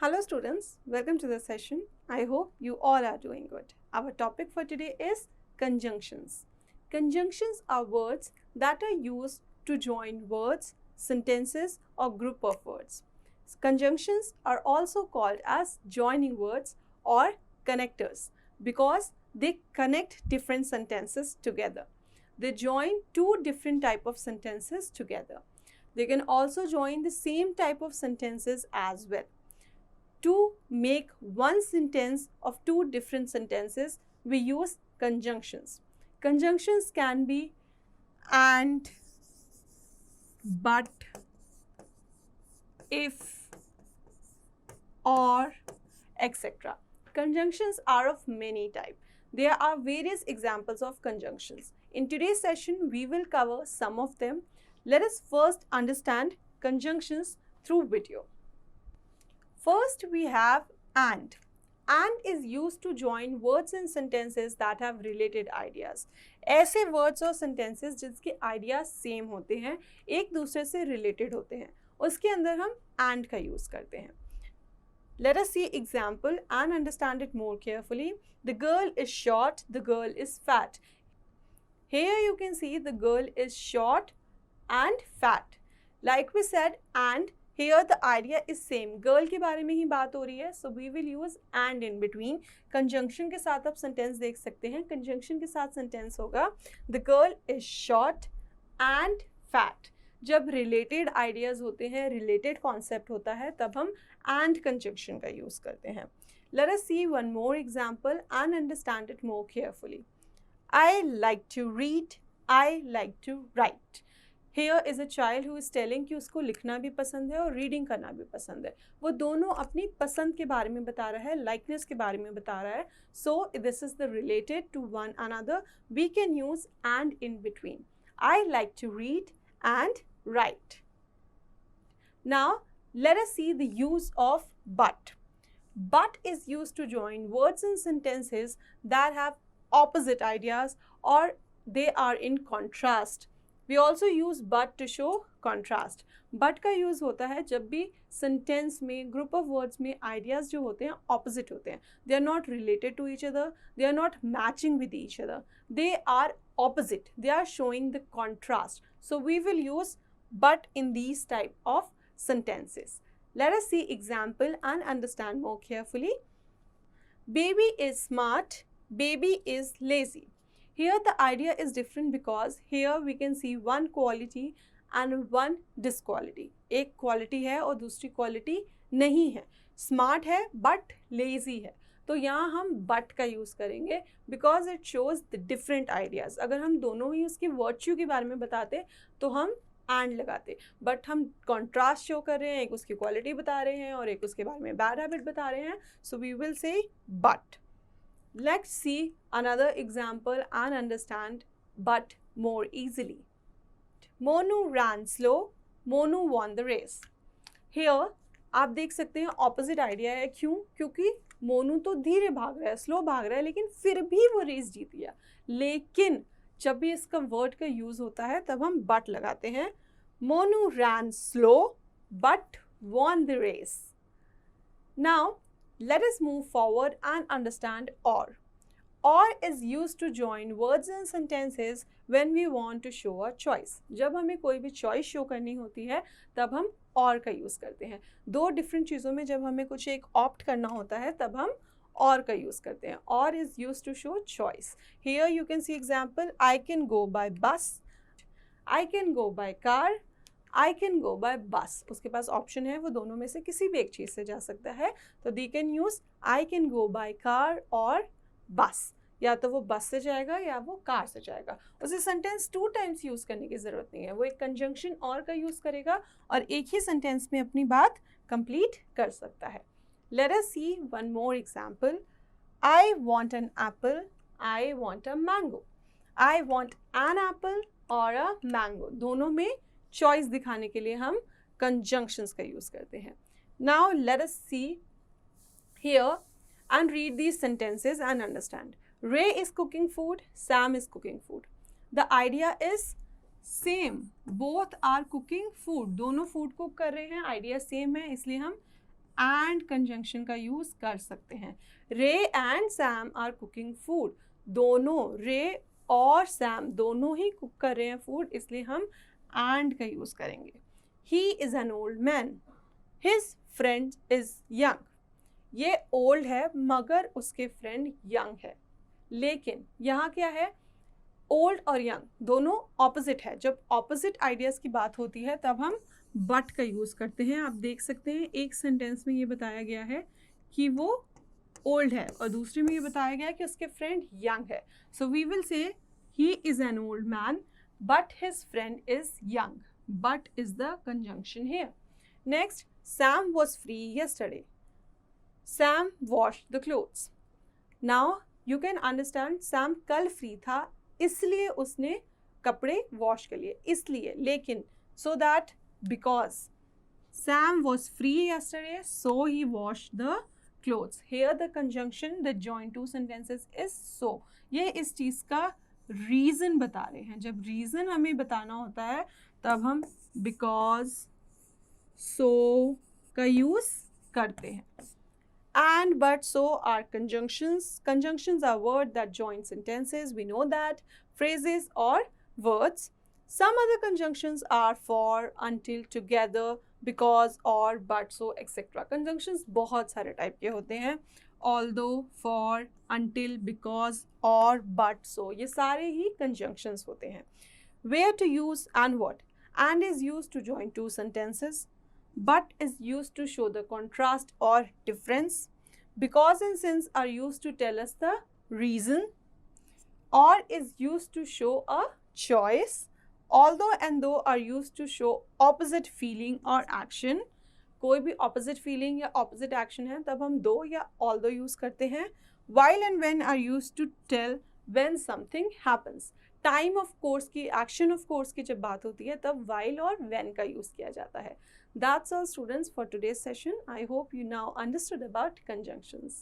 Hello students, welcome to the session. I hope you all are doing good. Our topic for today is conjunctions. Conjunctions are words that are used to join words, sentences or group of words. Conjunctions are also called as joining words or connectors because they connect different sentences together. They join two different type of sentences together. They can also join the same type of sentences as well. To make one sentence of two different sentences, we use conjunctions. Conjunctions can be and, but, if, or, etc. Conjunctions are of many types. There are various examples of conjunctions. In today's session, we will cover some of them. Let us first understand conjunctions through video. First, we have and. And is used to join words and sentences that have related ideas. ऐसे words और sentences जिसके ideas same होते हैं, एक दूसरे से related होते हैं, उसके अंदर हम and का use करते हैं. Let us see example and understand it more carefully. The girl is short, the girl is fat. Here you can see the girl is short and fat. Like we said, and here the idea is same. Girl के बारे में ही बात हो रही है, so we will use and in between. Conjunction के साथ आप sentence देख सकते हैं. Conjunction के साथ sentence होगा the girl is short and fat. जब related ideas होते हैं, related concept होता है, तब हम and conjunction का use करते हैं. Let us see one more example and understand it more carefully. I like to read, I like to write. Here is a child who is telling कि उसको लिखना भी पसंद है और रीडिंग करना भी पसंद है. वो दोनों अपनी पसंद के बारे में बता रहा है, लाइकनेस के बारे में बता रहा है. So this is the related to one another. We can use and in between. I like to read and write. Now let us see the use of but. But is used to join words and sentences that have opposite ideas or they are in contrast. We also use but to show contrast. But का use होता है जब भी sentence में, group of words में ideas जो होते हैं opposite होते हैं. They are not related to each other. They are not matching with each other. They are opposite. They are showing the contrast. So we will use but in these type of sentences. Let us see example and understand more carefully. Baby is smart. Baby is lazy. Here the idea is different because here we can see one quality and one disquality. एक quality है और दूसरी quality नहीं है. Smart है but lazy है. तो यहाँ हम but का use करेंगे because it shows the different ideas. अगर हम दोनों ही उसकी virtue के बारे में बताते तो हम and लगाते. But हम contrast show कर रहे हैं, एक उसकी quality बता रहे हैं और एक उसके बारे में bad habit बता रहे हैं. So we will say but. Let's see another example and understand but more easily. Monu ran slow, Monu won the race. Here आप देख सकते हैं opposite idea है. क्यों? क्योंकि मोनू तो धीरे भाग रहा है, स्लो भाग रहा है, लेकिन फिर भी वो रेस जीत गया. लेकिन जब भी इसका वर्ड का यूज होता है तब हम but लगाते हैं. Monu ran slow but won the race. Now let us move forward and understand or. Or is used to join words and sentences when we want to show a choice. जब हमें कोई भी choice show करनी होती है तब हम or का use करते हैं. दो different चीज़ों में जब हमें कुछ एक opt करना होता है तब हम or का use करते हैं. Or is used to show choice. Here you can see example. I can go by bus. I can go by car. I can go by bus. उसके पास option है, वो दोनों में से किसी भी एक चीज़ से जा सकता है. तो they can use I can go by car or bus. या तो वो बस से जाएगा या वो कार से जाएगा. उसे सेंटेंस 2 टाइम्स यूज़ करने की ज़रूरत नहीं है. वो एक कंजंक्शन और का यूज़ करेगा और एक ही सेंटेंस में अपनी बात कंप्लीट कर सकता है. Let us see one more example. I want an apple. I want a mango. I want an apple or a mango. दोनों में चॉइस दिखाने के लिए हम कंजंक्शंस का यूज़ करते हैं. Now let us see here and read these sentences and understand. Ray is cooking food, Sam is cooking food. The idea is same. Both are cooking food. दोनों food cook कर रहे हैं. Idea same है, इसलिए हम and conjunction का use कर सकते हैं. Ray and Sam are cooking food. दोनों, रे और सैम दोनों ही कुक कर रहे हैं फूड, इसलिए हम एंड का यूज करेंगे. He is an old man. His friend is young. ये ओल्ड है मगर उसके फ्रेंड यंग है. लेकिन यहाँ क्या है, ओल्ड और यंग दोनों ऑपोजिट है. जब ऑपोजिट आइडियाज़ की बात होती है तब हम बट का यूज़ करते हैं. आप देख सकते हैं एक सेंटेंस में ये बताया गया है कि वो ओल्ड है और दूसरे में ये बताया गया है कि उसके फ्रेंड यंग है. सो we will say he is an old man but his friend is young. But is the conjunction here. Next, Sam was free yesterday. Sam washed the clothes. Now you can understand Sam कल free था इसलिए उसने कपड़े wash कर लिए. इसलिए, लेकिन so that, because Sam was free yesterday so he washed the clothes. Here the conjunction that join two sentences is so. ये इस चीज़ का रीज़न बता रहे हैं. जब रीज़न हमें बताना होता है तब हम because, so का यूज़ करते हैं. And, but, so are conjunctions. Conjunctions are words that join sentences. We know that. Phrases or words. Some other conjunctions are for, until, together, because, or, but, so, etc. Conjunctions बहुत सारे type के होते हैं. Although, for, until, because, or, but, so. ये सारे ही conjunctions होते हैं. Where to use and what. And is used to join two sentences. But is used to show the contrast or difference. Because and since are used to tell us the reason. Or is used to show a choice. Although and though are used to show opposite feeling or action. कोई भी opposite feeling या opposite action है तब हम though या although use करते हैं. While and when are used to tell when something happens. Time of course की, एक्शन ऑफ कोर्स की जब बात होती है तब while और when का यूज़ किया जाता है. That's all students for today's session. I hope you now understood about conjunctions.